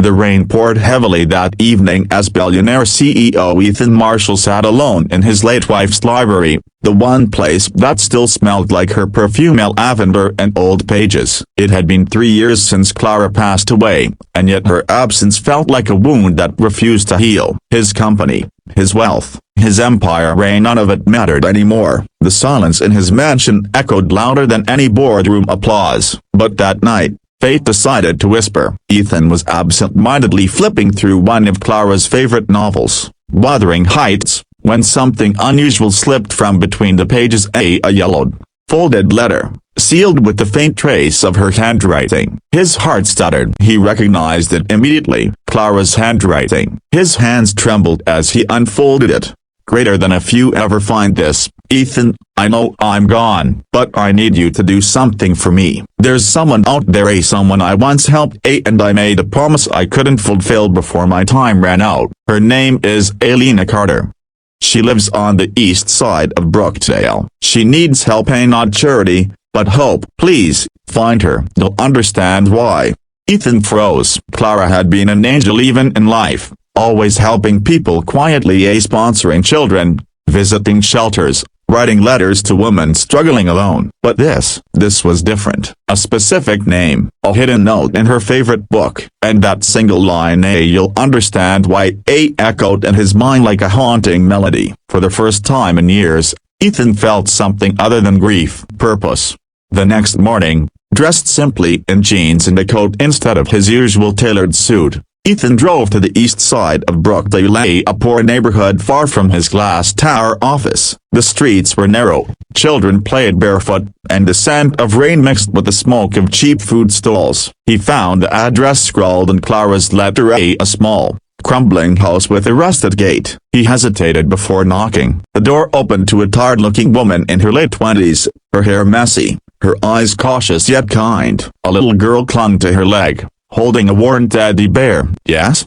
The rain poured heavily that evening as billionaire CEO Ethan Marshall sat alone in his late wife's library, the one place that still smelled like her perfume, lavender and old pages. It had been 3 years since Clara passed away, and yet her absence felt like a wound that refused to heal. His company, his wealth, his empire, none of it mattered anymore. The silence in his mansion echoed louder than any boardroom applause. But that night, fate decided to whisper. Ethan was absent-mindedly flipping through one of Clara's favorite novels, Wuthering Heights, when something unusual slipped from between the pages. A yellowed, folded letter, sealed with the faint trace of her handwriting. His heart stuttered. He recognized it immediately, Clara's handwriting. His hands trembled as he unfolded it. Greater than a few ever find this. Ethan, I know I'm gone, but I need you to do something for me. There's someone out there, someone I once helped, and I made a promise I couldn't fulfill before my time ran out. Her name is Elena Carter. She lives on the east side of Brookdale. She needs help, not charity, but hope. Please, find her. You'll understand why. Ethan froze. Clara had been an angel even in life, always helping people quietly, sponsoring children, visiting shelters, writing letters to women struggling alone. But this was different. A specific name, a hidden note in her favorite book, and that single line, you'll understand why, echoed in his mind like a haunting melody. For the first time in years, Ethan felt something other than grief, purpose. The next morning, dressed simply in jeans and a coat instead of his usual tailored suit, Ethan drove to the east side of Brookdale, a poor neighborhood far from his glass tower office. The streets were narrow, children played barefoot, and the scent of rain mixed with the smoke of cheap food stalls. He found the address scrawled in Clara's letter, a small, crumbling house with a rusted gate. He hesitated before knocking. The door opened to a tired-looking woman in her late 20s, her hair messy, her eyes cautious yet kind. A little girl clung to her leg, holding a worn teddy bear. Yes?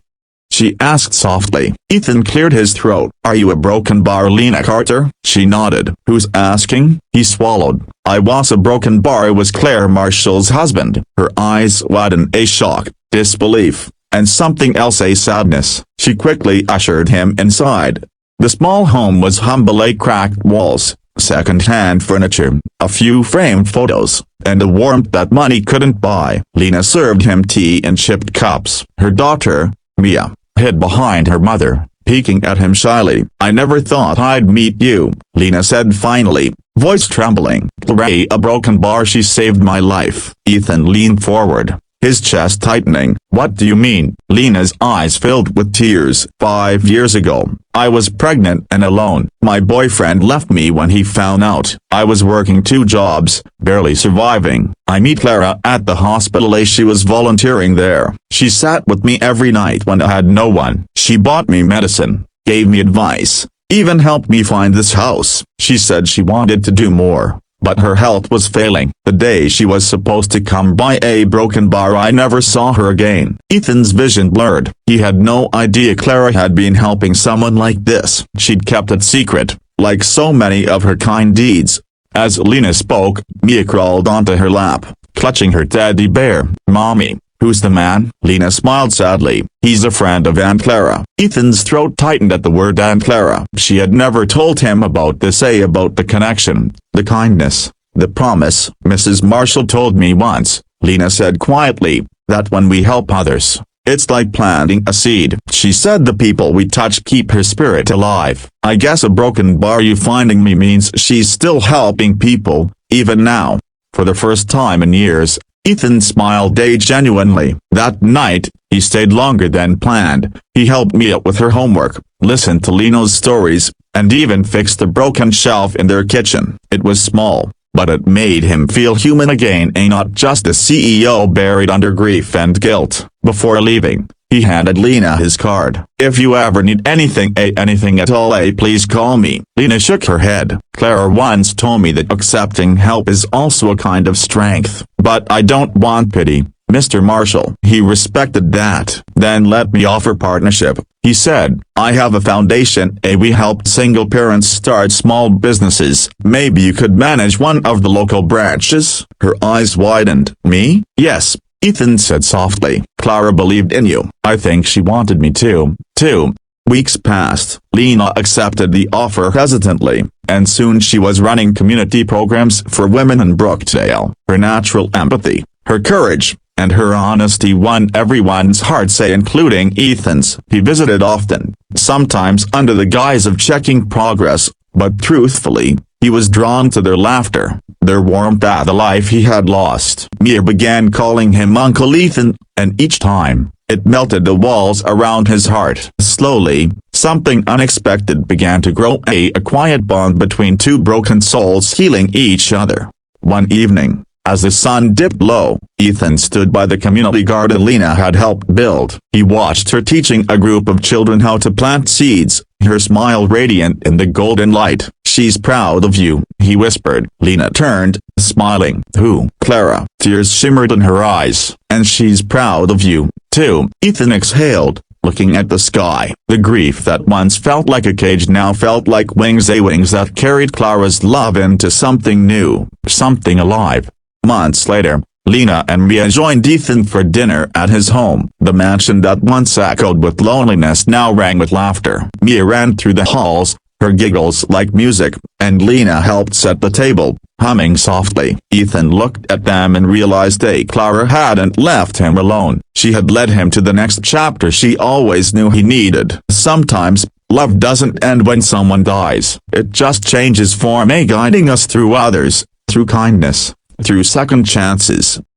She asked softly. Ethan cleared his throat. Are you a broken bar, Lena Carter? She nodded. Who's asking? He swallowed. I was a broken bar. Was Claire Marshall's husband. Her eyes widened, a shock, disbelief, and something else, a sadness. She quickly ushered him inside. The small home was humble, cracked walls, second-hand furniture, a few framed photos, and a warmth that money couldn't buy. Lena served him tea in chipped cups. Her daughter, Mia, hid behind her mother, peeking at him shyly. I never thought I'd meet you, Lena said finally, voice trembling. Clara, a broken bar, she saved my life. Ethan leaned forward, his chest tightening. What do you mean? Lena's eyes filled with tears. 5 years ago, I was pregnant and alone. My boyfriend left me when he found out. I was working 2 jobs, barely surviving. I met Clara at the hospital. She was volunteering there. She sat with me every night when I had no one. She bought me medicine, gave me advice, even helped me find this house. She said she wanted to do more, but her health was failing. The day she was supposed to come by a broken bar, I never saw her again. Ethan's vision blurred. He had no idea Clara had been helping someone like this. She'd kept it secret, like so many of her kind deeds. As Lena spoke, Mia crawled onto her lap, clutching her teddy bear. Mommy, who's the man? Lena smiled sadly. He's a friend of Aunt Clara. Ethan's throat tightened at the word Aunt Clara. She had never told him about this, about the connection, the kindness, the promise. Mrs. Marshall told me once, Lena said quietly, that when we help others, it's like planting a seed. She said the people we touch keep her spirit alive. I guess a broken bar you finding me means she's still helping people, even now. For the first time in years, Ethan smiled genuinely. That night, he stayed longer than planned. He helped Mia with her homework, listened to Lena's stories, and even fixed the broken shelf in their kitchen. It was small, but it made him feel human again, not just a CEO buried under grief and guilt. Before leaving, he handed Lena his card. If you ever need anything, anything at all, please call me. Lena shook her head. Clara once told me that accepting help is also a kind of strength. But I don't want pity, Mr. Marshall. He respected that. Then let me offer partnership, he said. I have a foundation, we help single parents start small businesses. Maybe you could manage one of the local branches? Her eyes widened. Me? Yes. Ethan said softly. "Clara believed in you. I think she wanted me to." 2 weeks passed. Lena accepted the offer hesitantly, and soon she was running community programs for women in Brookdale. Her natural empathy, her courage, and her honesty won everyone's hearts, including Ethan's. He visited often, sometimes under the guise of checking progress, but truthfully, he was drawn to their laughter, their warmth at the life he had lost. Mia began calling him Uncle Ethan, and each time, it melted the walls around his heart. Slowly, something unexpected began to grow, a quiet bond between two broken souls healing each other. One evening, as the sun dipped low, Ethan stood by the community garden Lena had helped build. He watched her teaching a group of children how to plant seeds, her smile radiant in the golden light. "She's proud of you," he whispered. Lena turned, smiling. "Who?" "Clara." Tears shimmered in her eyes. "And she's proud of you, too." Ethan exhaled, looking at the sky. The grief that once felt like a cage now felt like wings, wings that carried Clara's love into something new, something alive. Months later, Lena and Mia joined Ethan for dinner at his home. The mansion that once echoed with loneliness now rang with laughter. Mia ran through the halls, her giggles like music, and Lena helped set the table, humming softly. Ethan looked at them and realized that Clara hadn't left him alone. She had led him to the next chapter she always knew he needed. Sometimes, love doesn't end when someone dies. It just changes form, guiding us through others, through kindness, through second chances.